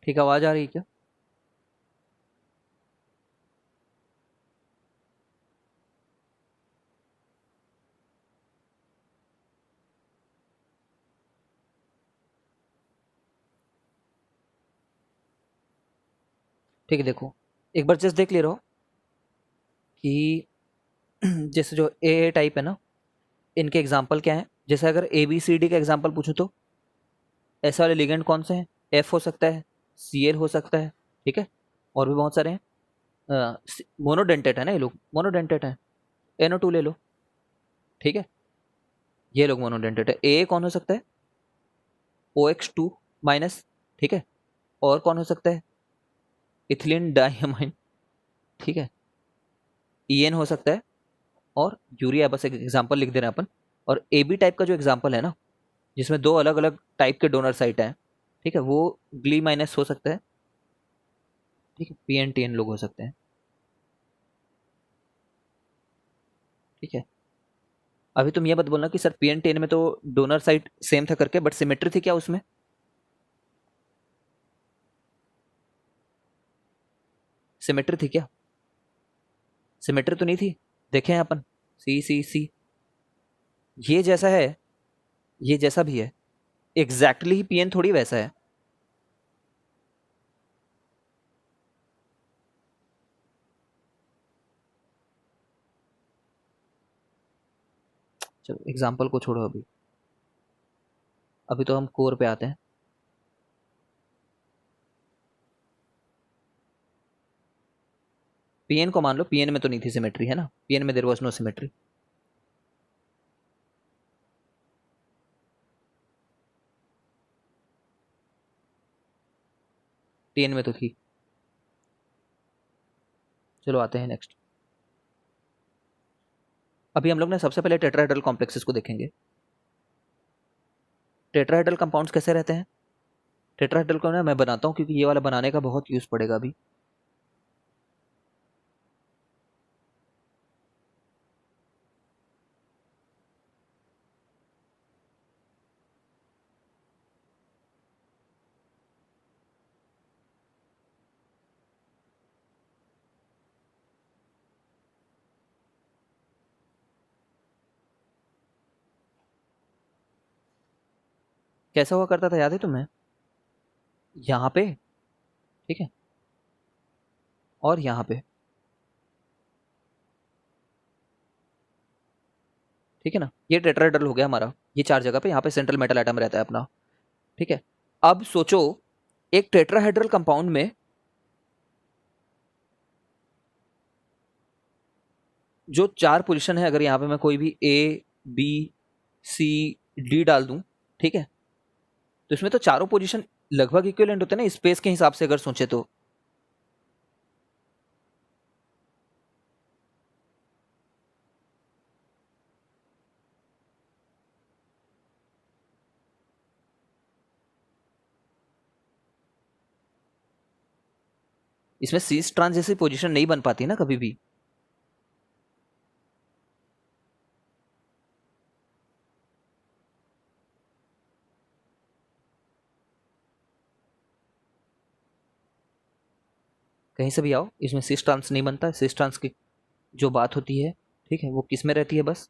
ठीक, आवाज आ रही है क्या? ठीक है, देखो एक बार जस्ट देख ले रहा हो कि जैसे जो ए टाइप है ना, इनके एग्जाम्पल क्या है। जैसे अगर ए बी सी डी का एग्जाम्पल पूछूं तो ऐसे वाले लिगेंड कौन से हैं? एफ हो सकता है, सी एल हो सकता है, ठीक है, और भी बहुत सारे हैं। मोनोडेंटेट है ना, ये लोग मोनोडेंटेट है। NO2 ले लो, ठीक है, ये लोग मोनोडेंटेट है। ए कौन हो सकता है? OX2 माइनस, ठीक है, और कौन हो सकता है? इथिलीन डाइअमाइन, ठीक है, EN हो सकता है, और यूरिया। बस एक एग्जाम्पल लिख दे रहे हैं अपन। और ए बी टाइप का जो एग्जाम्पल है ना, जिसमें दो अलग अलग टाइप के डोनर साइट हैं, ठीक है, वो ग्ली माइनस हो सकता है, ठीक है, PNTN लोग हो सकते हैं, ठीक है। अभी तुम ये मत बोलना कि सर PNTN में तो डोनर साइट सेम था करके, बट सिमेट्री थी क्या उसमें? सिमेट्री थी क्या? सिमेट्री तो नहीं थी। देखे हैं अपन, सी सी सी, ये जैसा है, ये जैसा भी है, एग्जैक्टली ही PN थोड़ी वैसा है। चलो एग्जाम्पल को छोड़ो अभी, अभी तो हम कोर पे आते हैं। PN को मान लो, PN में तो नहीं थी सिमेट्री, है ना, PN में there was no symmetry. TN में तो थी। चलो आते हैं नेक्स्ट। अभी हम लोग ने सबसे पहले टेट्राहेड्रल कॉम्प्लेक्सेस को देखेंगे। टेट्राहेड्रल कंपाउंड्स कैसे रहते हैं? टेट्राहेड्रल को ना मैं बनाता हूँ, क्योंकि ये वाला बनाने का बहुत यूज पड़ेगा अभी। कैसा हुआ करता था, याद है तुम्हें? यहाँ पे, ठीक है, और यहाँ पे, ठीक है ना, ये टेट्राहेड्रल हो गया हमारा। ये चार जगह पे, यहाँ पे सेंट्रल मेटल एटम रहता है अपना, ठीक है। अब सोचो, एक टेट्राहेड्रल कंपाउंड में जो चार पोजीशन है, अगर यहाँ पे मैं कोई भी A B C D डाल दूं, ठीक है, तो इसमें तो चारों पोजीशन लगभग इक्विवेलेंट होते हैं ना, स्पेस के हिसाब से अगर सोचे तो। इसमें सीस ट्रांस जैसी पोजीशन नहीं बन पाती ना कभी भी। कहीं से भी आओ, इसमें सिस ट्रांस नहीं बनता। सिस ट्रांस की जो बात होती है, ठीक है, वो किस में रहती है? बस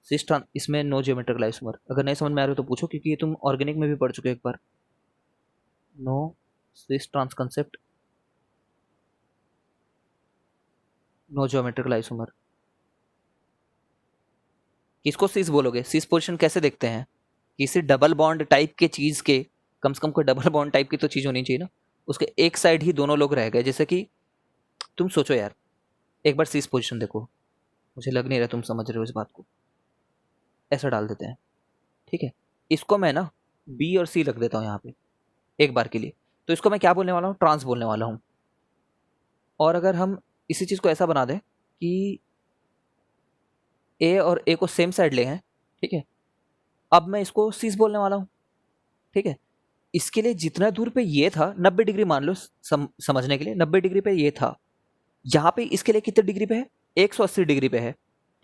सिस ट्रांस, इसमें नो जियोमेट्रिकल आइसोमर। अगर नहीं समझ में आ रहा हो तो पूछो, क्योंकि ये तुम ऑर्गेनिक में भी पढ़ चुके हो एक बार। No cis trans concept, no geometrical isomer. किसको सिस बोलोगे? सिस पोजिशन कैसे देखते हैं? किसी डबल बॉन्ड टाइप के चीज के, कम से कम कोई डबल बॉन्ड टाइप की तो चीज होनी चाहिए ना, उसके एक साइड ही दोनों लोग रह गए। जैसे कि तुम सोचो यार, एक बार सिस पोजिशन देखो, मुझे लग नहीं रहा तुम समझ रहे हो इस बात को। ऐसा डाल देते हैं, ठीक है, इसको मैं ना B और C रख देता हूँ यहाँ पे एक बार के लिए। तो इसको मैं क्या बोलने वाला हूँ? ट्रांस बोलने वाला हूँ। और अगर हम इसी चीज को ऐसा बना दें कि A और A को सेम साइड ले हैं, ठीक है, अब मैं इसको सीस बोलने वाला हूँ, ठीक है। इसके लिए जितना दूर पे ये था, 90 डिग्री मान लो, समझने के लिए 90 डिग्री पे ये था, यहाँ पे इसके लिए कितने डिग्री पे है? 180 डिग्री पे है,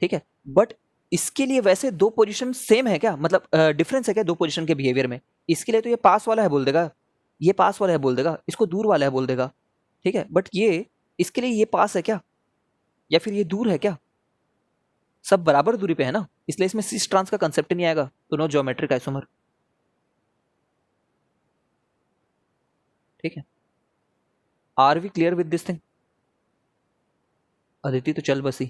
ठीक है। बट इसके लिए वैसे दो पोजीशन सेम है क्या? मतलब डिफरेंस है क्या दो पोजीशन के बिहेवियर में? इसके लिए तो ये पास वाला है बोल देगा, ये पास वाला है बोल देगा, इसको दूर वाला है बोल देगा, ठीक है। बट ये इसके लिए ये पास है क्या, या फिर ये दूर है क्या? सब बराबर दूरी पे है ना, इसलिए इसमें सिस ट्रांस का कंसेप्ट नहीं आएगा। तो नो ज्योमेट्रिक आइसोमर, ठीक है। Are we clear with this thing? Aditi तो चल बसी,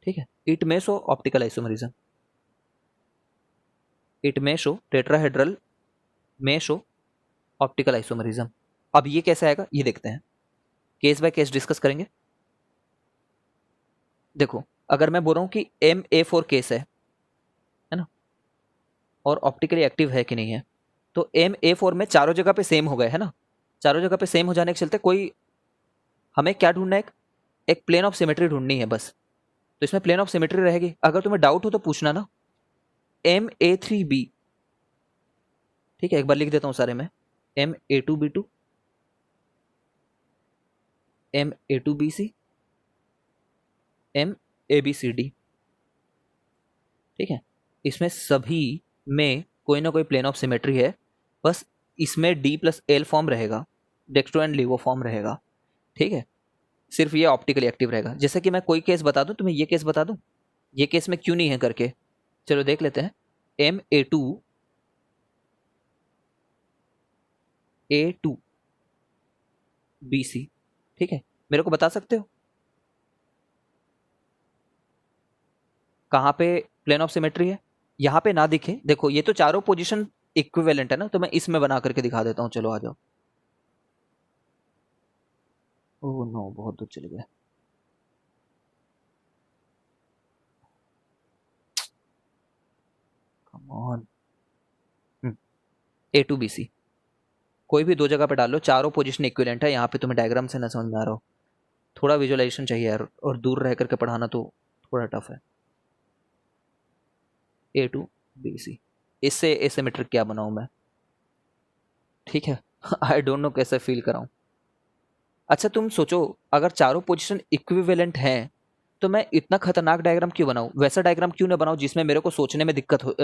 ठीक है। It may show optical isomerism, it may show tetrahedral, may show optical isomerism. अब ये कैसे आएगा ये देखते हैं, केस बाय केस डिस्कस करेंगे। देखो, अगर मैं बोल रहा हूं कि MA4 केस है ना, और ऑप्टिकली एक्टिव है कि नहीं है, तो MA4 में चारों जगह पे सेम हो गए है ना। चारों जगह पे सेम हो जाने के चलते कोई हमें क्या ढूंढना है, एक प्लेन ऑफ सिमेट्री ढूंढनी है बस। तो इसमें प्लेन ऑफ सिमेट्री रहेगी। अगर तुम्हें डाउट हो तो पूछना ना। MA3B, ठीक है, एक बार लिख देता हूँ सारे में। MA2B2, MA2BC, MABCD, ठीक है। इसमें सभी में कोई ना कोई प्लेन ऑफ सिमेट्री है, बस इसमें D+L फॉर्म रहेगा, डेक्स्ट्रो एंड लीवो फॉर्म रहेगा, ठीक है। सिर्फ ये ऑप्टिकली एक्टिव रहेगा। जैसे कि मैं कोई केस बता दूं तुम्हें, ये केस बता दूं, ये केस में क्यों नहीं है करके, चलो देख लेते हैं। MA2A2BC, ठीक है। मेरे को बता सकते हो कहाँ पे प्लेन ऑफ सिमेट्री है? यहाँ पे ना दिखे, देखो ये तो चारों पोजीशन इक्विवेलेंट है ना, तो मैं इसमें बना करके दिखा देता हूँ। चलो आ जाओ। ओह नो, बहुत दूर चले गए। Come on. A2BC, कोई भी दो जगह पे डाल लो, चारों पोजीशन इक्विवेलेंट है। यहाँ पे तुम्हें डायग्राम से ना समझ में आ रहा हो, थोड़ा विजुअलाइजेशन चाहिए यार, और दूर रह करके पढ़ाना तो थोड़ा टफ है। A2BC, इससे एसिमेट्रिक क्या बनाऊं मैं, ठीक है। आई डोंट नो कैसे फील कराऊं। अच्छा तुम सोचो, अगर चारों पोजीशन इक्विवेलेंट हैं तो मैं इतना खतरनाक डायग्राम क्यों बनाऊं? वैसा डायग्राम क्यों ना बनाऊं जिसमें मेरे को सोचने में दिक्कत हो,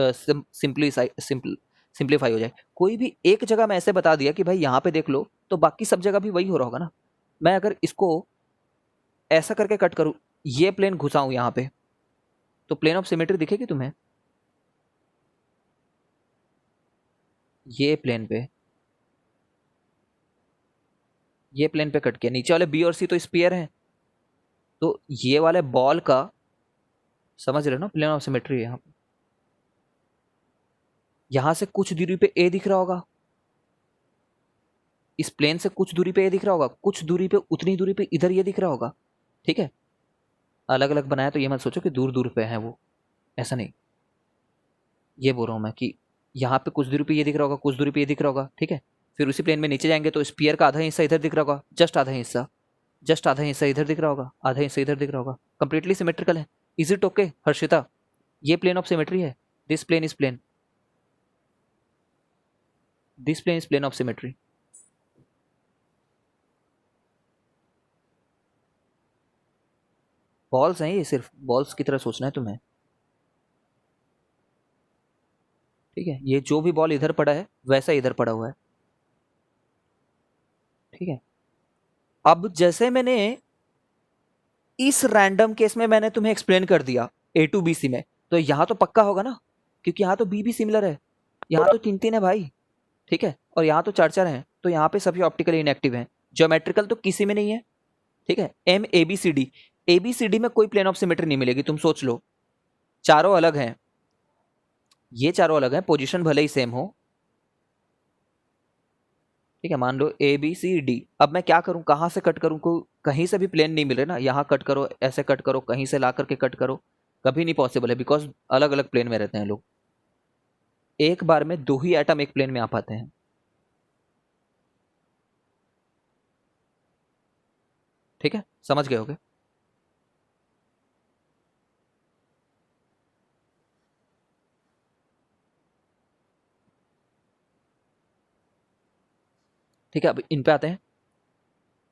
सिंप्लीफाई हो जाए। कोई भी एक जगह मैं ऐसे बता दिया कि भाई यहाँ पे देख लो, तो बाकी सब जगह भी वही हो रहा होगा ना। मैं अगर इसको ऐसा करके कट करूं, ये प्लेन घुसाऊं यहाँ पे, तो प्लेन ऑफ सिमेट्री दिखेगी तुम्हें? ये प्लेन पे, ये प्लेन पे कट किया, नीचे वाले बी और सी तो स्पीयर हैं, तो ये वाले बॉल का, समझ रहे हो ना, प्लेन ऑफ सिमेट्री है यहाँ पे। यहां से कुछ दूरी पे ए दिख रहा होगा, इस प्लेन से कुछ दूरी पे ए दिख रहा होगा, कुछ दूरी पे, उतनी दूरी पे इधर ये दिख रहा होगा, ठीक है। अलग अलग बनाया तो ये मत सोचो कि दूर दूर पे है वो, ऐसा नहीं। ये बोल रहा हूं मैं कि यहाँ पे कुछ दूरी पे ये दिख रहा होगा, कुछ दूरी पे ये दिख रहा होगा, ठीक है। फिर उसी प्लेन में नीचे जाएंगे तो स्पीयर का आधा हिस्सा इधर दिख रहा होगा, जस्ट आधा हिस्सा, जस्ट आधा हिस्सा इधर दिख रहा होगा, आधा हिस्सा इधर दिख रहा होगा। कंप्लीटली सिमेट्रिकल है। Is it okay Harshita? ये प्लेन ऑफ सिमेट्री है, this plane is plane, this plane is plane of symmetry. Balls हैं ये, सिर्फ बॉल्स की तरह सोचना है तुम्हें, ठीक है। ये जो भी बॉल इधर पड़ा है वैसा इधर पड़ा हुआ है, ठीक है। अब जैसे मैंने इस रैंडम केस में मैंने तुम्हें एक्सप्लेन कर दिया A2BC में, तो यहाँ तो पक्का होगा ना, क्योंकि यहाँ तो बी भी सिमिलर है, यहाँ तो तीन तीन है भाई, ठीक है, और यहाँ तो चार चार हैं, तो यहाँ पे सभी ऑप्टिकली इनएक्टिव हैं। ज्योमेट्रिकल तो किसी में नहीं है, ठीक है। MABCD में कोई प्लेन ऑफ सिमेट्री नहीं मिलेगी, तुम सोच लो। चारों अलग हैं, ये चारों अलग हैं, पोजीशन भले ही सेम हो, ठीक है। मान लो ABCD, अब मैं क्या करूं, कहां से कट करूं? कहीं से भी प्लेन नहीं मिल रहे ना, यहाँ कट करो, ऐसे कट करो, कहीं से ला करके कट करो, कभी नहीं पॉसिबल है, बिकॉज अलग अलग प्लेन में रहते हैं लोग। एक बार में दो ही एटम एक प्लेन में आ पाते हैं, ठीक है, समझ गए होगे। ठीक है, अब इन पे आते हैं।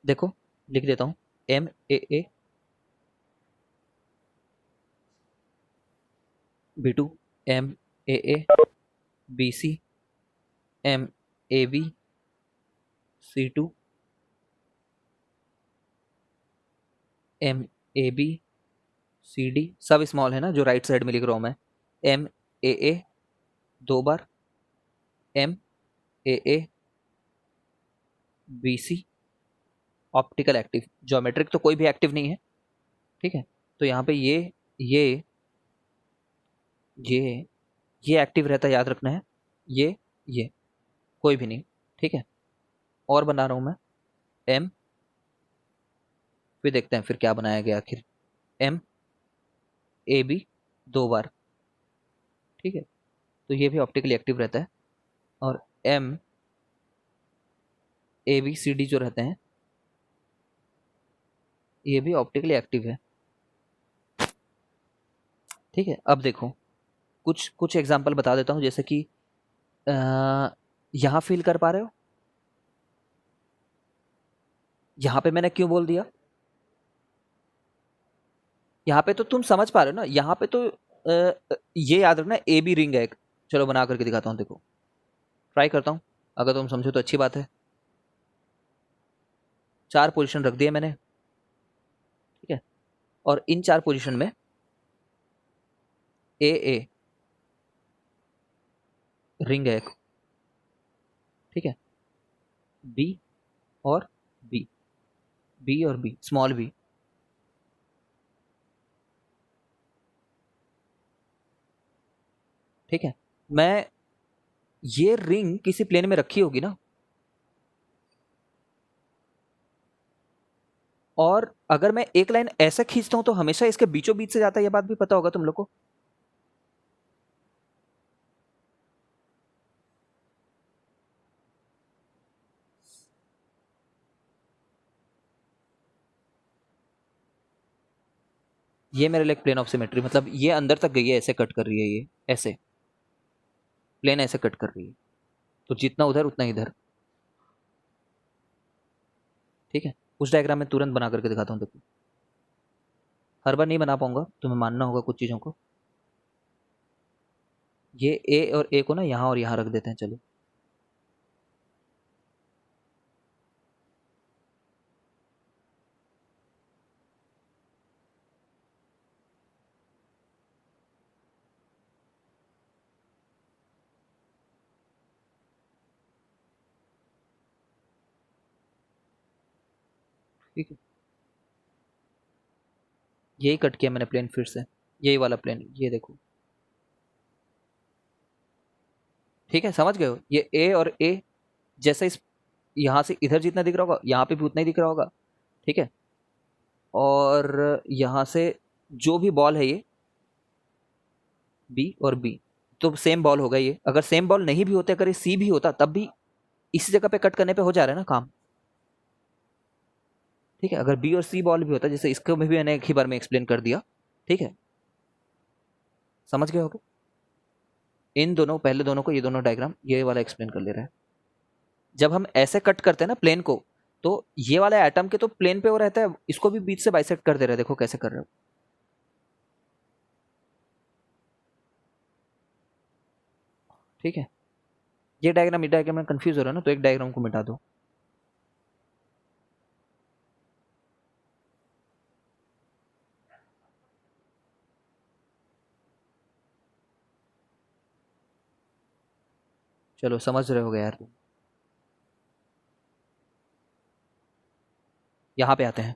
देखो, लिख देता हूं, MAA B2, M A B C, M A B C2, M A B C D, सब स्मॉल है ना जो राइट साइड में लिख रहा हूँ मैं। एम ए 2 बार, M A B C, optical active, geometric तो कोई भी एक्टिव नहीं है, ठीक है। तो यहाँ पे ये ये ये एक्टिव रहता है, याद रखना है। ये कोई भी नहीं, ठीक है। और बना रहा हूँ मैं एम, फिर देखते हैं फिर क्या बनाया गया आखिर। एम ए बी 2 बार, ठीक है, तो ये भी ऑप्टिकली एक्टिव रहता है। और M A B C D जो रहते हैं ये भी ऑप्टिकली एक्टिव है, ठीक है। अब देखो कुछ कुछ एग्जांपल बता देता हूँ, जैसे कि यहाँ फील कर पा रहे हो, यहाँ पे मैंने क्यों बोल दिया, यहाँ पे तो तुम समझ पा रहे हो ना, यहाँ पे तो ये याद रखना ए बी रिंग है एक। चलो बना करके दिखाता हूँ, देखो ट्राई करता हूँ, अगर तुम समझो तो अच्छी बात है। 4 पोजीशन रख दिए मैंने, ठीक है। और इन 4 पोजीशन में ए रिंग है एक, ठीक है। बी और बी, बी और बी, स्मॉल बी, ठीक है। मैं ये रिंग किसी प्लेन में रखी होगी ना, और अगर मैं एक लाइन ऐसे खींचता हूं तो हमेशा इसके बीचों बीच से जाता है, ये बात भी पता होगा तुम लोग को। ये मेरे लिए प्लेन ऑफ सिमेट्री, मतलब ये अंदर तक गई है, ऐसे कट कर रही है, ये ऐसे प्लेन ऐसे कट कर रही है, तो जितना उधर उतना इधर, ठीक है। उस डायग्राम में तुरंत बना करके दिखाता हूँ, देखो हर बार नहीं बना पाऊंगा, तुम्हें मानना होगा कुछ चीजों को। ये ए और ए को ना यहाँ और यहाँ रख देते हैं, चलो। ठीक है, यही कट किया मैंने प्लेन, फिर से यही वाला प्लेन, ये देखो, ठीक है। समझ गए हो, ये ए और ए जैसे इस यहाँ से इधर जितना दिख रहा होगा यहाँ पे भी उतना ही दिख रहा होगा, ठीक है। और यहाँ से जो भी बॉल है ये बी और बी, तो सेम बॉल होगा ये। अगर सेम बॉल नहीं भी होते, अगर ये सी भी होता तब भी इसी जगह पे कट करने पे हो जा रहा है ना काम, ठीक है। अगर बी और सी बॉल भी होता, जैसे इसको भी मैंने एक ही बार में एक्सप्लेन कर दिया, ठीक है। समझ गए होगे, इन दोनों, पहले दोनों को, ये दोनों डायग्राम ये वाला एक्सप्लेन कर ले रहा है। जब हम ऐसे कट करते हैं ना प्लेन को, तो ये वाला एटम के तो प्लेन पे वो रहता है, इसको भी बीच से बाइसेक्ट कर दे रहा है, देखो कैसे कर रहे हो, ठीक है। ये डायग्राम में कंफ्यूज हो रहा है ना, तो एक डायग्राम को मिटा दो। चलो समझ रहे हो गए यार तुम। यहाँ पे आते हैं,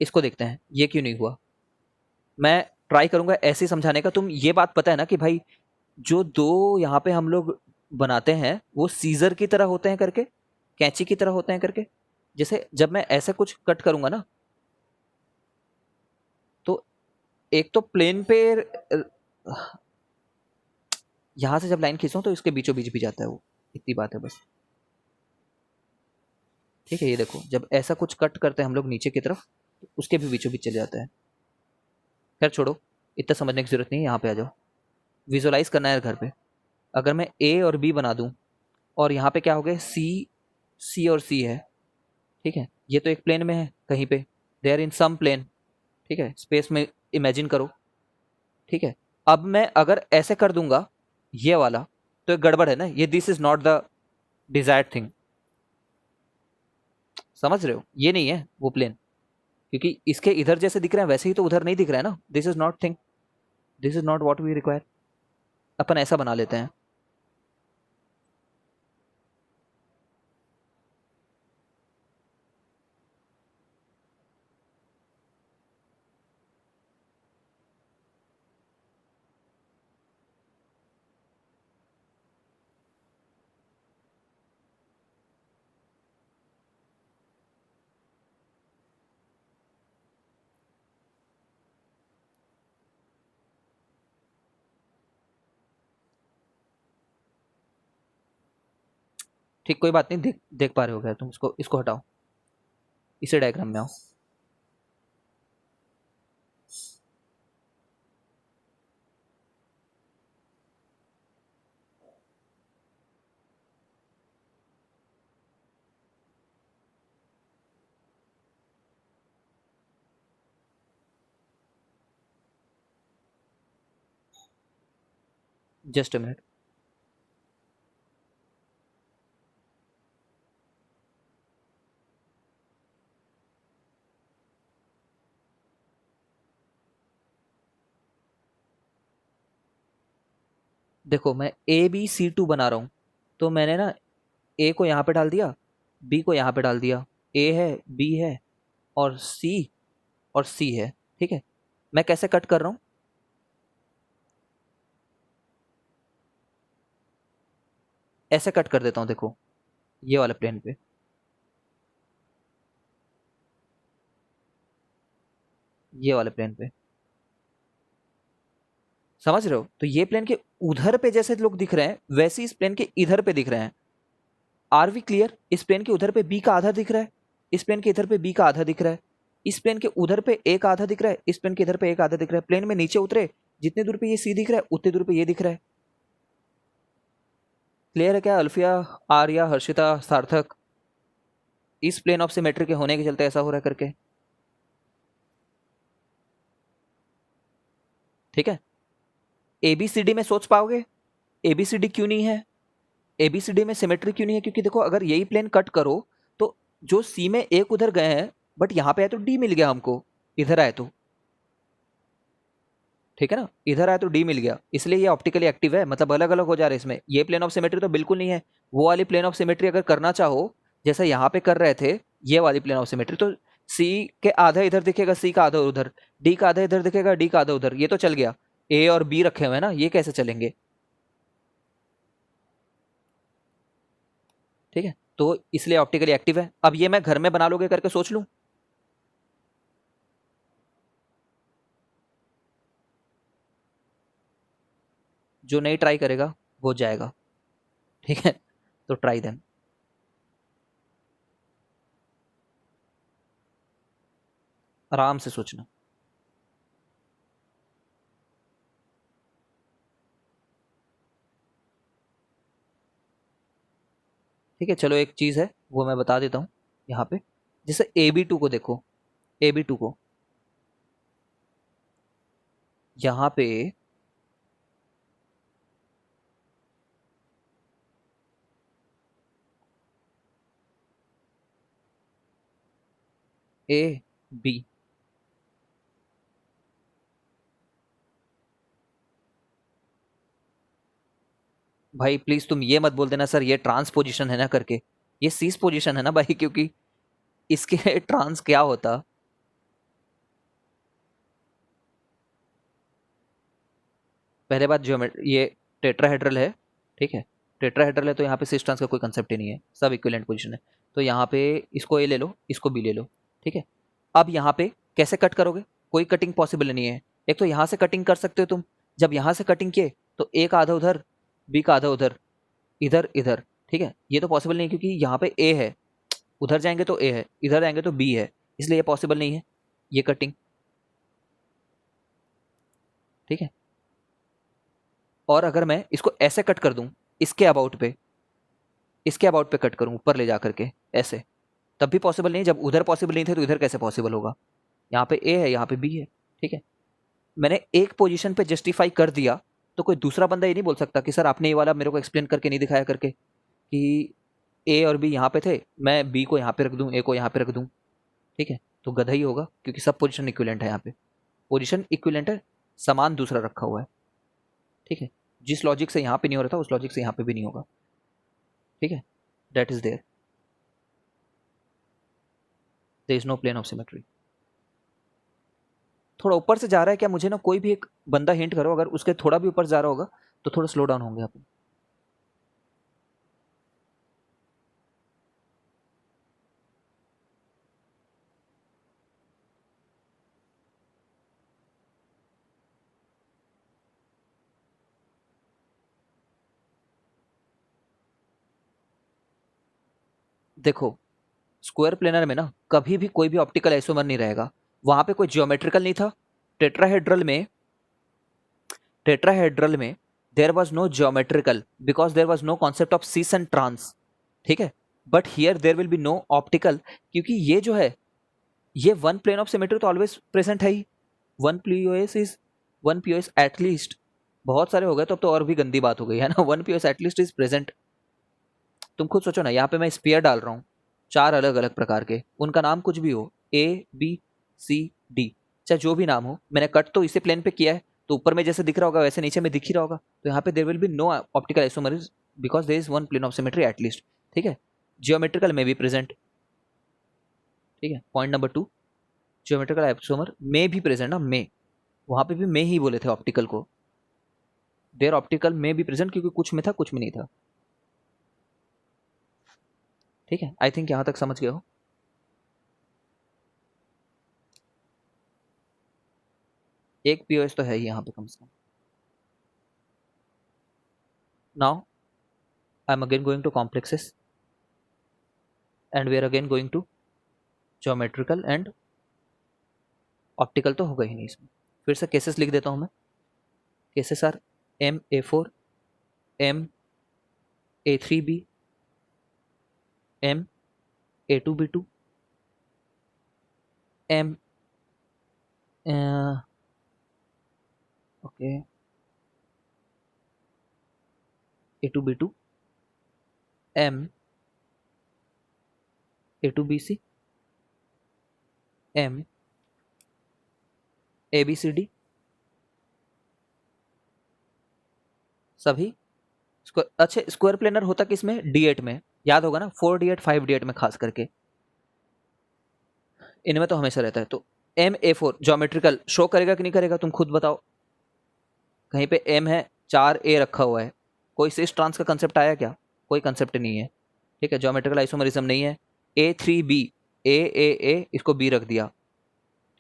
इसको देखते हैं ये क्यों नहीं हुआ। मैं ट्राई करूंगा ऐसे ही समझाने का। तुम ये बात पता है ना कि भाई जो दो यहाँ पे हम लोग बनाते हैं वो सीजर की तरह होते हैं करके, कैंची की तरह होते हैं करके। जैसे जब मैं ऐसे कुछ कट करूंगा ना, तो एक तो प्लेन पे यहां से जब लाइन खींचूं तो इसके बीचों बीच भी जाता है वो, इतनी बात है बस, ठीक है। ये देखो जब ऐसा कुछ कट करते हैं हम लोग नीचे की तरफ, तो उसके भी बीचों बीच चले जाता है। खैर छोड़ो, इतना समझने की जरूरत नहीं है, यहाँ पे आ जाओ। विजुअलाइज करना है घर पे। अगर मैं ए और बी बना दूं, और यहाँ पे क्या हो गया, सी, सी और सी है, ठीक है। ये तो एक प्लेन में है कहीं पे, दे आर इन सम प्लेन, ठीक है, स्पेस में इमेजिन करो, ठीक है। अब मैं अगर ऐसे कर दूंगा ये वाला, तो एक गड़बड़ है ना, ये this is not the desired thing. समझ रहे हो, ये नहीं है वो प्लेन, क्योंकि इसके इधर जैसे दिख रहे हैं वैसे ही तो उधर नहीं दिख रहा है ना। This is not thing, this is not what we require. अपन ऐसा बना लेते हैं। ठीक, कोई बात नहीं, देख देख पा रहे हो क्या तुम? इसको इसको हटाओ, इसे डायग्राम में आओ। Just a minute. देखो मैं ABC2 बना रहा हूँ, तो मैंने ना ए को यहाँ पे डाल दिया, बी को यहाँ पे डाल दिया। ए है, बी है, और सी है। ठीक है, मैं कैसे कट कर रहा हूँ? ऐसे कट कर देता हूँ, देखो ये वाले प्लेन पे, ये वाले प्लेन पे। समझ रहे हो? तो ये प्लेन के उधर पे जैसे लोग दिख रहे हैं वैसे इस प्लेन के इधर पे दिख रहे हैं। Are we clear? इस प्लेन के उधर पे बी का आधा दिख रहा है, इस प्लेन के इधर पे बी का आधा दिख रहा है, इस प्लेन के उधर पे ए का आधा दिख रहा है, इस प्लेन के इधर पे ए का आधा दिख रहा है। प्लेन में नीचे उतरे, जितने दूर पे ये सी दिख रहा है उतने दूर पे ये दिख रहा है। क्लियर है क्या अल्फिया, आर्या, हर्षिता, सार्थक? इस प्लेन ऑफ सिमेट्री के होने के चलते ऐसा हो रहा है करके। ठीक है, एबीसीडी में सोच पाओगे एबीसीडी क्यों नहीं है? एबीसीडी में सिमेट्री क्यों नहीं है? क्योंकि देखो अगर यही प्लेन कट करो तो जो सी में एक उधर गए हैं, बट यहाँ पे आए तो डी मिल गया हमको, इधर आए तो। ठीक है ना, इधर आए तो डी मिल गया, इसलिए ये ऑप्टिकली एक्टिव है, मतलब अलग अलग हो जा रहे हैं इसमें। ये प्लेन ऑफ सिमेट्री तो बिल्कुल नहीं है। वो वाली प्लेन ऑफ सिमेट्री अगर करना चाहो, जैसा यहाँ पे कर रहे थे, ये वाली प्लेन ऑफ सिमेट्री, तो सी के आधा इधर दिखेगा, सी का आधा उधर, डी का आधा इधर दिखेगा, डी का आधा उधर, ये तो चल गया। ए और बी रखे हुए हैं ना, ये कैसे चलेंगे? ठीक है, तो इसलिए ऑप्टिकली एक्टिव है। अब ये मैं घर में बना लोगे करके सोच लूं? जो नहीं ट्राई करेगा वो जाएगा। ठीक है, तो ट्राई देम। आराम से सोचना। ठीक है, चलो एक चीज है वो मैं बता देता हूँ यहाँ पे। जैसे AB2 को देखो, AB2 को यहाँ पे AB, भाई प्लीज तुम ये मत बोल देना सर ये ट्रांस पोजीशन है ना करके। ये सीस पोजीशन है ना भाई, क्योंकि इसके ट्रांस क्या होता? पहले बात, ज्योमेट्री ये टेट्राहेड्रल है। ठीक है, टेट्राहेड्रल है तो यहाँ पे सिस ट्रांस का कोई कंसेप्ट ही नहीं है, सब इक्विवेलेंट पोजीशन है। तो यहाँ पे इसको ए ले लो, इसको बी ले लो। ठीक है, अब यहाँ पे कैसे कट करोगे? कोई कटिंग पॉसिबल नहीं है। एक तो यहाँ से कटिंग कर सकते हो तुम, जब यहाँ से कटिंग किए तो ए का आधा उधर, बी का आधा उधर, इधर इधर। ठीक है, ये तो पॉसिबल नहीं है क्योंकि यहाँ पे ए है, उधर जाएंगे तो ए है, इधर जाएंगे तो बी है, इसलिए ये पॉसिबल नहीं है ये कटिंग। ठीक है, और अगर मैं इसको ऐसे कट कर दूं, इसके अबाउट पे, इसके अबाउट पे कट करूं ऊपर ले जा करके ऐसे, तब भी पॉसिबल नहीं। जब उधर पॉसिबल नहीं थे तो इधर कैसे पॉसिबल होगा? यहाँ पे ए है, यहाँ पे बी है। ठीक है, मैंने एक पोजीशन पे जस्टिफाई कर दिया तो कोई दूसरा बंदा ये नहीं बोल सकता कि सर आपने ये वाला मेरे को एक्सप्लेन करके नहीं दिखाया करके, कि ए और बी यहाँ पे थे, मैं बी को यहाँ पे रख दूँ, ए को यहाँ पे रख दूँ। ठीक है, तो गधा ही होगा, क्योंकि सब पोजीशन इक्विवेलेंट है। यहाँ पे पोजीशन इक्विवेलेंट है, सामान दूसरा रखा हुआ है। ठीक है, जिस लॉजिक से यहाँ पे नहीं हो रहा था उस लॉजिक से यहाँ पे भी नहीं होगा। ठीक है, that is there is no plane of symmetry. थोड़ा ऊपर से जा रहा है क्या? मुझे ना कोई भी एक बंदा हिंट करो, अगर उसके थोड़ा भी ऊपर जा रहा होगा तो थोड़ा स्लो डाउन होंगे आप। देखो, स्क्वायर प्लेनर में ना कभी भी कोई भी ऑप्टिकल आइसोमर नहीं रहेगा, वहां पे कोई जियोमेट्रिकल नहीं था। टेट्राहेड्रल में टेट्राहेड्रल में there was no geometrical because there was no concept of cis and trans. ठीक है, but here there will be no optical, क्योंकि ये जो है ये वन प्लेन ऑफ सिमेट्री तो ऑलवेज प्रेजेंट है ही। One POS is one POS at least, बहुत सारे हो गए तो अब तो और भी गंदी बात हो गई है ना। One POS at least is present. तुम खुद सोचो ना, यहाँ पे मैं स्पीयर डाल रहा हूँ, चार अलग अलग प्रकार के, उनका नाम कुछ भी हो, ए बी सी डी, चाहे जो भी नाम हो, मैंने कट तो इसे प्लेन पे किया है, तो ऊपर में जैसे दिख रहा होगा वैसे नीचे में दिख ही रहा होगा। तो यहाँ पे there will be no optical isomerism because there is one plane of symmetry at least. ठीक है, जियोमेट्रिकल में भी प्रेजेंट। ठीक है, पॉइंट नंबर 2, जियोमेट्रिकल आइसोमर में भी प्रेजेंट ना, में, वहां पे भी में ही बोले थे ऑप्टिकल को। देयर ऑप्टिकल में भी प्रेजेंट, क्योंकि कुछ में था कुछ में नहीं था। ठीक है, आई थिंक यहां तक समझ गए हो। एक पीओएस तो है ही यहाँ पे कम से कम। Now I am again going to complexes and we are again going to geometrical and optical तो होगा ही नहीं इसमें। फिर से केसेस लिख देता हूँ मैं। Cases are M(A4), M(A3B), M(A2B2), M okay A2B2, M(A2BC), M(ABCD), सभी अच्छा स्क्वायर प्लेनर होता किसमें? D8 में, याद होगा ना, 4D8 5D8 में खास करके, इनमें तो हमेशा रहता है। तो M(A4) ज्योमेट्रिकल शो करेगा कि नहीं करेगा, तुम खुद बताओ। कहीं पे M है, 4A रखा हुआ है, कोई सिस ट्रांस का कंसेप्ट आया क्या? कोई कंसेप्ट नहीं है। ठीक है, ज्योमेट्रिकल आइसोमरिज्म नहीं है। A3B, A इसको B रख दिया।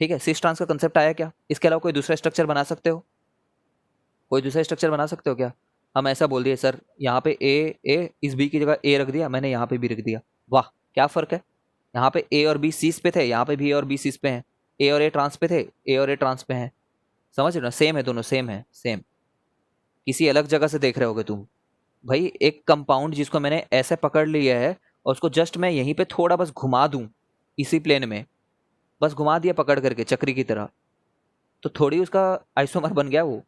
ठीक है, सिस ट्रांस का कंसेप्ट आया क्या? इसके अलावा कोई दूसरा स्ट्रक्चर बना सकते हो? कोई दूसरा स्ट्रक्चर बना सकते हो क्या? हम ऐसा बोल दिए सर यहाँ पे ए इस बी की जगह ए रख दिया, मैंने यहाँ पे बी रख दिया, वाह क्या फर्क है। यहाँ पे ए और बी सीस पे थे, यहाँ पे भी ए और बी सीस पे हैं। ए और ए ट्रांस पे थे, ए और ए ट्रांस पे हैं। समझ रहे हो ना, सेम है, दोनों सेम है, सेम। किसी अलग जगह से देख रहे होगे तुम। भाई एक कंपाउंड जिसको मैंने ऐसे पकड़ लिया है और उसको जस्ट मैं यहीं पे थोड़ा बस घुमा दूं, इसी प्लेन में बस घुमा दिया पकड़ करके चक्री की तरह, तो थोड़ी उसका आइसोमर बन गया वो।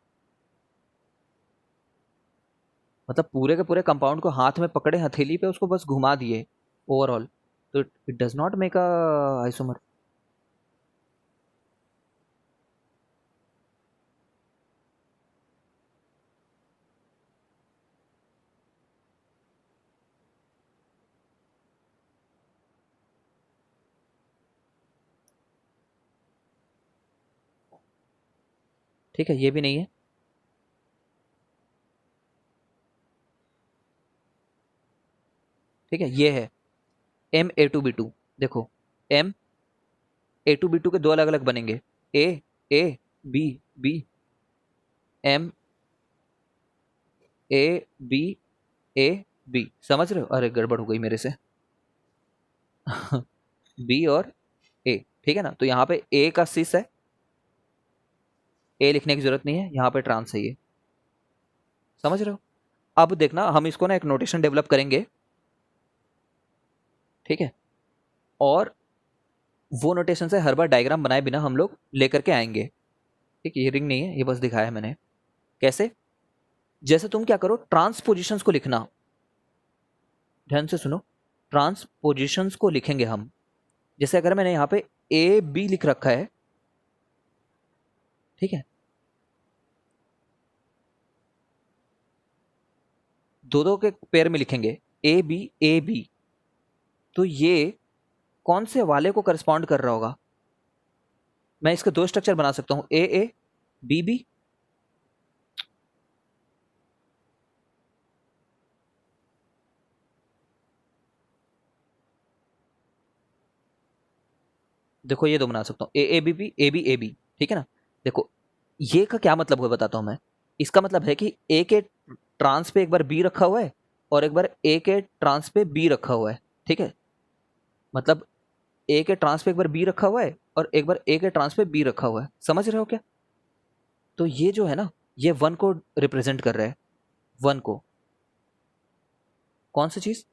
मतलब पूरे के पूरे कंपाउंड को हाथ में पकड़े, हथेली पे उसको बस घुमा दिए ओवरऑल, तो it does not make a isomer. ठीक है, ये भी नहीं है। ठीक है, ये है M(A2B2). देखो, M(A2B2) के दो अलग अलग बनेंगे, ए ए बी बी, M(A)B(A)B, समझ रहे हो? अरे गड़बड़ हो गई मेरे से। बी और ए, ठीक है ना, तो यहाँ पे ए का सिस है, ए लिखने की जरूरत नहीं है, यहाँ पे ट्रांस है ये। समझ रहे हो? अब देखना, हम इसको ना एक नोटेशन डेवलप करेंगे। ठीक है, और वो नोटेशन से हर बार डायग्राम बनाए बिना हम लोग लेकर के आएंगे। ठीक, ये रिंग नहीं है, ये बस दिखाया है मैंने। कैसे? जैसे तुम क्या करो, ट्रांसपोजिशंस को लिखना, ध्यान से सुनो, ट्रांसपोजिशंस को लिखेंगे हम। जैसे अगर मैंने यहाँ पे ए बी लिख रखा है, ठीक है, दो दो के पेयर में लिखेंगे ए बी, तो ये कौन से वाले को करस्पॉन्ड कर रहा होगा? मैं इसके दो स्ट्रक्चर बना सकता हूं, ए बी। देखो ये दो बना सकता हूँ, ए बी, ठीक है ना। देखो ये का क्या मतलब हुआ बताता हूँ मैं। इसका मतलब है कि ए के ट्रांस पे एक बार बी रखा हुआ है और एक बार ए के ट्रांस पे बी रखा हुआ है, ठीक है। मतलब ए के ट्रांस पे एक बार बी रखा हुआ है और एक बार ए के ट्रांस पे बी रखा हुआ है, समझ रहे हो क्या? तो ये जो है ना, ये वन को रिप्रेजेंट कर रहा है, वन को। कौन सी चीज?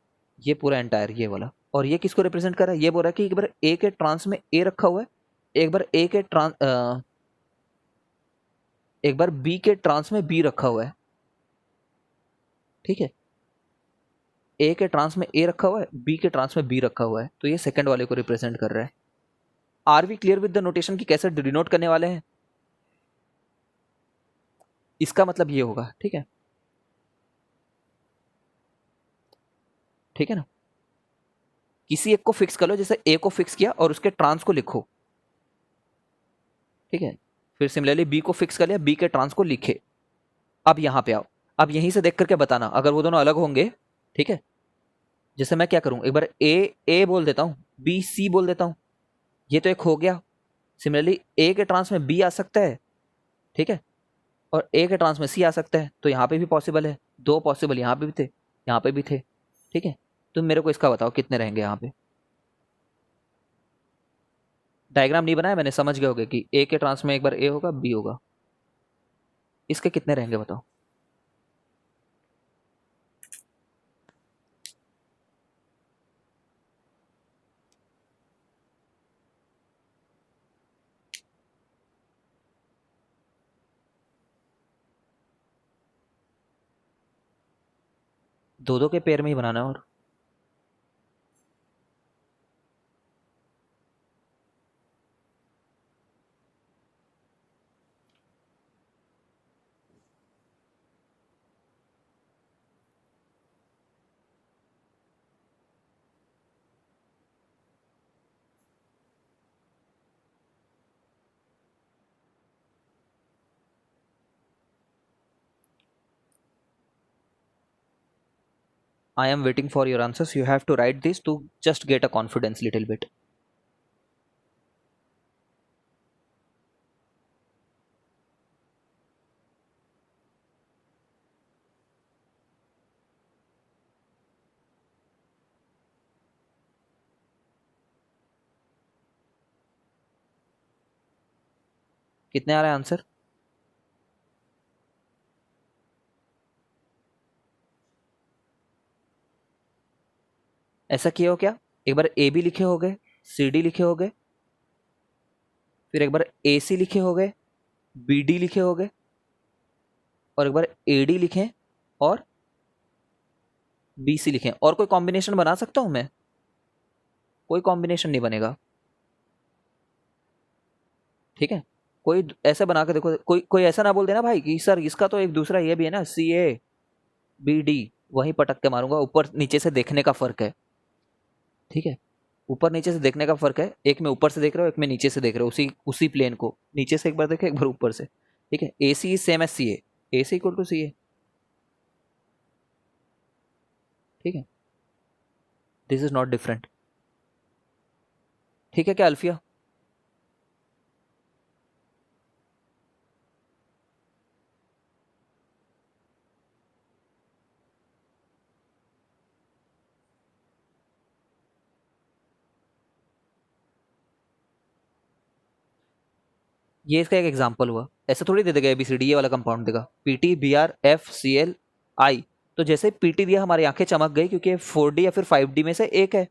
ये पूरा एंटायर ये वाला। और ये किसको रिप्रेजेंट कर रहा है? ये बोल रहा है कि एक बार ए के ट्रांस में ए रखा हुआ है, एक बार ए के ट्रांस एक बार बी के ट्रांस में बी रखा हुआ है, ठीक है। ए के ट्रांस में ए रखा हुआ है, बी के ट्रांस में बी रखा हुआ है, तो ये सेकंड वाले को रिप्रेजेंट कर रहा है। Are we clear with the notation की कैसे डिनोट करने वाले हैं? इसका मतलब ये होगा, ठीक है, ठीक है ना। किसी एक को फिक्स कर लो, जैसे ए को फिक्स किया और उसके ट्रांस को लिखो, ठीक है। फिर सिमिलरली बी को फिक्स कर लिया, बी के ट्रांस को लिखे। अब यहां पे आओ, अब यहीं से देख करके बताना अगर वो दोनों अलग होंगे, ठीक है। जैसे मैं क्या करूं, एक बार ए बोल देता हूं, बी सी बोल देता हूं, ये तो एक हो गया। सिमिलरली ए के ट्रांस में बी आ सकता है, ठीक है, और ए के ट्रांस में सी आ सकता है, तो यहाँ पे भी पॉसिबल है। दो पॉसिबल यहाँ पे भी थे, यहाँ पे भी थे, ठीक है। तुम मेरे को इसका बताओ कितने रहेंगे यहाँ पे। डायग्राम नहीं बनाया मैंने, समझ गए होगे कि ए के ट्रांस में एक बार ए होगा, बी होगा। इसके कितने रहेंगे बताओ। दो दो के पेयर में ही बनाना है। और I am waiting for your answers. You have to write this to just get a confidence little bit. कितने आ रहा है आंसर? ऐसा किया हो क्या, एक बार ए बी लिखे हो गए, सी डी लिखे हो गए, फिर एक बार ए सी लिखे हो गए, बी डी लिखे हो गए, और एक बार ए डी लिखें और बी सी लिखें। और कोई कॉम्बिनेशन बना सकता हूं मैं? कोई कॉम्बिनेशन नहीं बनेगा, ठीक है। कोई ऐसा बना के देखो, कोई कोई ऐसा ना बोल देना भाई कि सर इसका तो एक दूसरा ये भी है ना, सी ए बी डी, वहीं पटक के मारूंगा। ऊपर नीचे से देखने का फर्क है, ठीक है। ऊपर नीचे से देखने का फर्क है, एक में ऊपर से देख रहे हो, एक में नीचे से देख रहे हो, उसी उसी प्लेन को नीचे से एक बार देखे, एक बार ऊपर से, ठीक है। A C same S C A C equal to C A, ठीक है। दिस इज नॉट डिफरेंट, ठीक है क्या अल्फिया? ये इसका एक एग्जांपल हुआ, ऐसा थोड़ी दे देगा एबीसीडी ये वाला कंपाउंड देगा, PT B R F C L I. तो जैसे पीटी दिया हमारी आंखें चमक गई, क्योंकि 4D या फिर 5D में से एक है।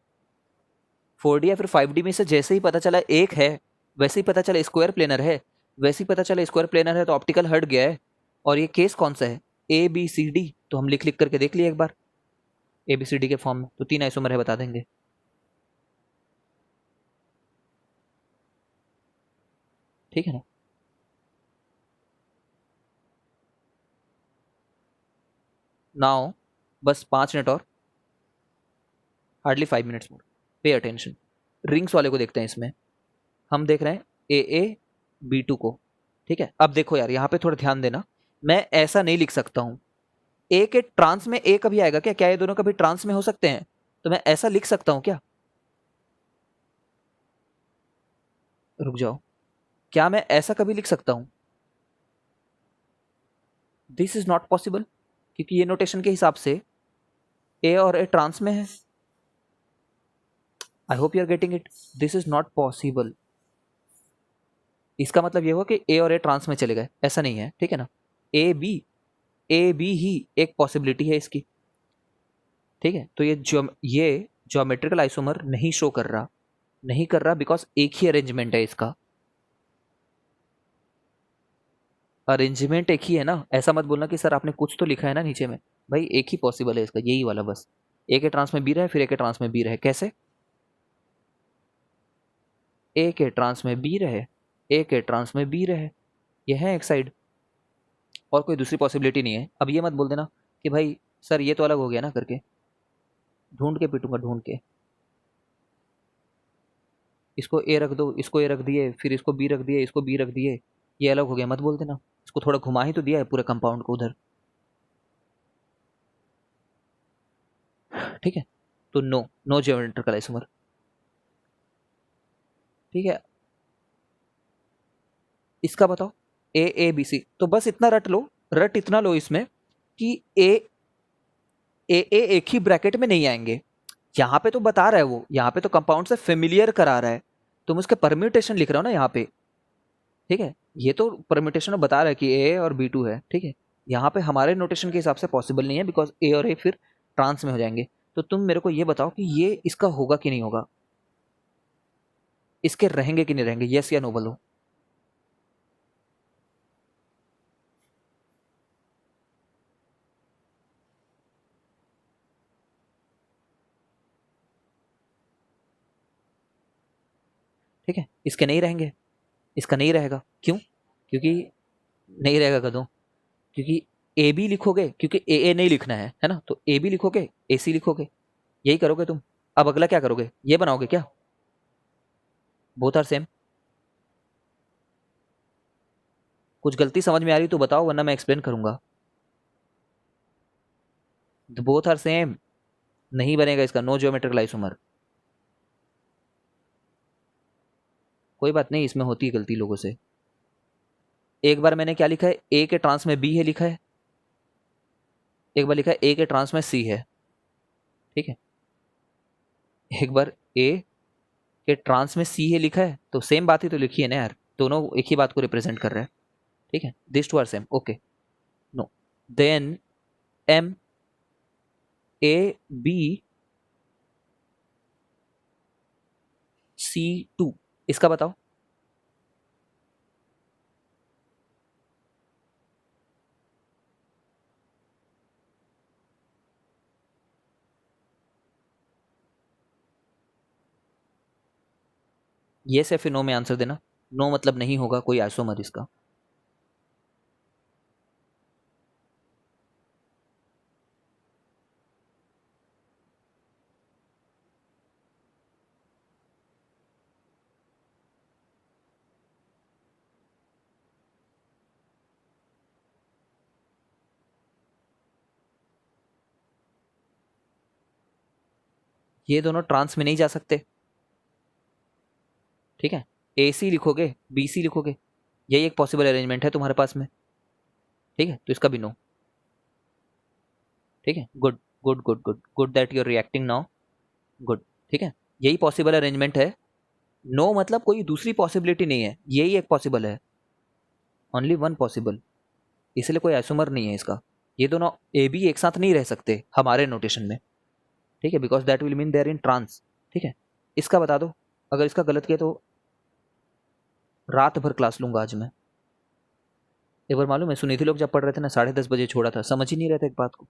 4D या फिर 5D में से जैसे ही पता चला एक है, वैसे ही पता चला स्क्वायर प्लेनर है। वैसे ही पता चला स्क्वायर प्लेनर है तो ऑप्टिकल हट गया है। और ये केस कौन सा है, ए बी सी डी, तो हम लिख लिख करके देख लिए एक बार ए बी सी डी के फॉर्म में, तो 3 आइसोमर है बता देंगे। ठीक है ना। नाउ बस 5 मिनट और, hardly 5 minutes more, pay attention. Rings वाले को देखते हैं। इसमें हम देख रहे हैं AA B2 को। ठीक है, अब देखो यार यहाँ पे थोड़ा ध्यान देना, मैं ऐसा नहीं लिख सकता हूँ। ए के ट्रांस में ए कभी आएगा क्या? क्या ये दोनों कभी ट्रांस में हो सकते हैं? तो मैं ऐसा लिख सकता हूँ क्या? रुक जाओ, क्या मैं ऐसा कभी लिख सकता हूँ? दिस इज नॉट पॉसिबल, क्योंकि ये नोटेशन के हिसाब से ए और ए ट्रांस में है। I hope you are getting it. This is not possible. इसका मतलब ये हुआ कि ए और ए ट्रांस में चले गए, ऐसा नहीं है। ठीक है ना। ए बी ही एक पॉसिबिलिटी है इसकी। ठीक है, तो ये ज्योमेट्रिकल आइसोमर नहीं शो कर रहा, नहीं कर रहा बिकॉज एक ही अरेंजमेंट है इसका। अरेंजमेंट एक ही है ना, ऐसा मत बोलना कि सर आपने कुछ तो लिखा है ना नीचे में। भाई एक ही पॉसिबल है इसका, यही वाला बस। ए के ट्रांस में बी रहे, फिर ए के ट्रांस में बी रहे, कैसे? ए के ट्रांस में बी रहे, ए के ट्रांस में बी रहे, ये है एक साइड, और कोई दूसरी पॉसिबिलिटी नहीं है। अब ये मत बोल देना कि भाई सर ये तो अलग हो गया ना करके, ढूंढ के पीटूंगा ढूंढ के। इसको ए रख दो, इसको ए रख दिए, फिर इसको बी रख दिए, इसको बी रख दिए, ये अलग हो गया मत बोल देना। इसको थोड़ा घुमा ही तो दिया है पूरे कंपाउंड को उधर। ठीक है, तो नो ज्योमेट्रिकल आइसोमर। ठीक है, इसका बताओ A A B C, तो बस इतना रट लो, रट इतना लो इसमें कि ए एक ही ब्रैकेट में नहीं आएंगे। यहाँ पे तो बता रहा है वो, यहाँ पे तो कंपाउंड से फेमिलियर करा रहा है, तुम उसके परम्यूटेशन लिख रहे हो ना यहाँ पे। ठीक है, ये तो परम्यूटेशन में बता रहा है कि ए और B2 है। ठीक है, यहाँ पे हमारे नोटेशन के हिसाब से पॉसिबल नहीं है, बिकॉज ए और ए फिर ट्रांस में हो जाएंगे। तो तुम मेरे को ये बताओ कि ये इसका होगा कि नहीं होगा, इसके रहेंगे कि नहीं रहेंगे, यस या नो बोलो। ठीक है, इसके नहीं रहेंगे, इसका नहीं रहेगा, क्यों? क्योंकि नहीं रहेगा कदों, क्योंकि ए बी लिखोगे, क्योंकि ए नहीं लिखना है ना, तो ए बी लिखोगे, ए सी लिखोगे, यही करोगे तुम। अब अगला क्या करोगे, ये बनाओगे क्या? Both are same. कुछ गलती समझ में आ रही तो बताओ, वरना मैं एक्सप्लेन करूंगा। बोथ आर सेम, नहीं बनेगा इसका, नो ज्योमेट्रिकल आइसोमर। कोई बात नहीं, इसमें होती है गलती लोगों से। एक बार मैंने क्या लिखा है, ए के ट्रांस में बी है लिखा है, एक बार लिखा है ए के ट्रांस में सी है। ठीक है, एक बार ए के ट्रांस में सी है लिखा है, तो सेम बात ही तो लिखी है ना यार, दोनों एक ही बात को रिप्रेजेंट कर रहे हैं। ठीक है, this two are same, okay. No, then MABC2, इसका बताओ। येस या फिर नो में आंसर देना। नो मतलब नहीं होगा कोई आइसोमर इसका। ये दोनों ट्रांस में नहीं जा सकते। ठीक है, AC लिखोगे, BC लिखोगे, यही एक पॉसिबल अरेंजमेंट है तुम्हारे पास में। ठीक है, तो इसका भी नो। ठीक है, good good good good good that you are reacting now, good. ठीक है, यही पॉसिबल अरेंजमेंट है। नो मतलब कोई दूसरी पॉसिबिलिटी नहीं है, यही एक पॉसिबल है, ओनली वन पॉसिबल, इसलिए कोई आइसोमर नहीं है इसका। ये दोनों ए बी एक साथ नहीं रह सकते हमारे नोटेशन में। ठीक है, because that will mean they are in trans. ठीक है, इसका बता दो, अगर इसका गलत किया तो रात भर क्लास लूंगा आज मैं। एक बार मालूम है सुनीति लोग जब पढ़ रहे थे ना 10:30 बजे छोड़ा था, समझ ही नहीं रहे थे एक बात को।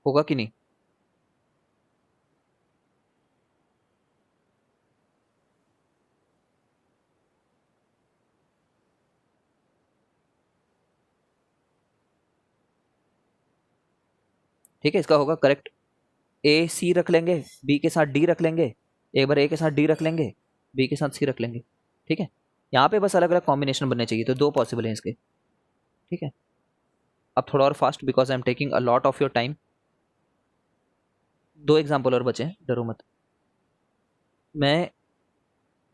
होगा कि नहीं? ठीक है, इसका होगा करेक्ट। ए सी रख लेंगे, बी के साथ डी रख लेंगे, एक बार ए के साथ डी रख लेंगे, बी के साथ सी रख लेंगे। ठीक है, यहाँ पे बस अलग अलग कॉम्बिनेशन बनने चाहिए, तो दो पॉसिबल हैं इसके। ठीक है, अब थोड़ा और fast, because I am taking a lot of your time. दो एग्जाम्पल और बचे हैं, डरो मत। मैं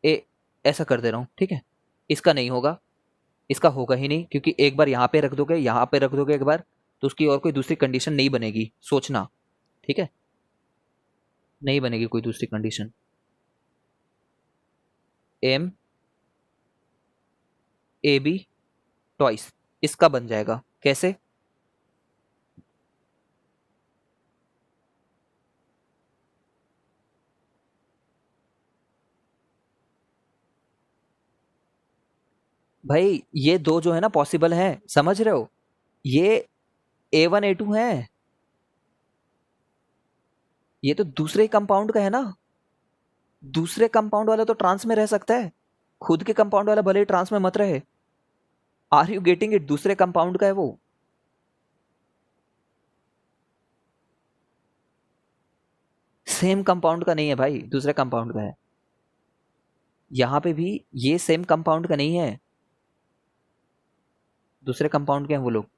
ए ऐसा कर दे रहा हूँ, ठीक है। इसका नहीं होगा, इसका होगा ही नहीं, क्योंकि एक बार यहाँ पे रख दोगे, यहाँ पे रख दोगे एक बार, तो उसकी और कोई दूसरी कंडीशन नहीं बनेगी, सोचना। ठीक है, नहीं बनेगी कोई दूसरी condition. M A B twice, इसका बन जाएगा कैसे? भाई ये दो जो है ना पॉसिबल है, समझ रहे हो? ये A1 A2 है, ये तो दूसरे कंपाउंड का है ना। दूसरे कंपाउंड वाला तो ट्रांस में रह सकता है, खुद के कंपाउंड वाला भले ही ट्रांस में मत रहे। Are you getting it? दूसरे कंपाउंड का है वो। सेम कंपाउंड का नहीं है भाई, दूसरे कंपाउंड का है। यहां पे भी ये सेम कंपाउंड का नहीं है, दूसरे कंपाउंड के हैं वो लोग।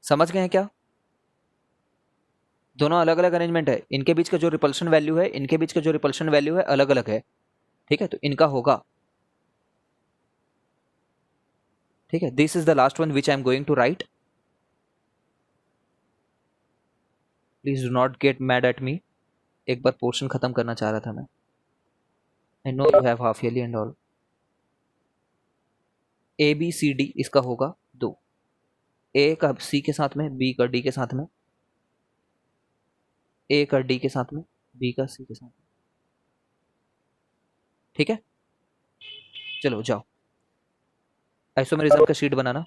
समझ गए हैं क्या? दोनों अलग अलग अरेंजमेंट है, इनके बीच का जो रिपल्शन वैल्यू है, इनके बीच का जो रिपल्शन वैल्यू है अलग अलग है। ठीक है, तो इनका होगा। ठीक है, this is the last one which I am going to write. Please do not get mad at me. एक बार पोर्शन खत्म करना चाह रहा था मैं। I know you have half yearly and all. A B C D इसका होगा दो, ए का सी के साथ में, बी का डी के साथ में, ए का डी के साथ में, बी का सी के साथ में। ठीक है, चलो जाओ आइसोमेरिज्म का शीट बनाना।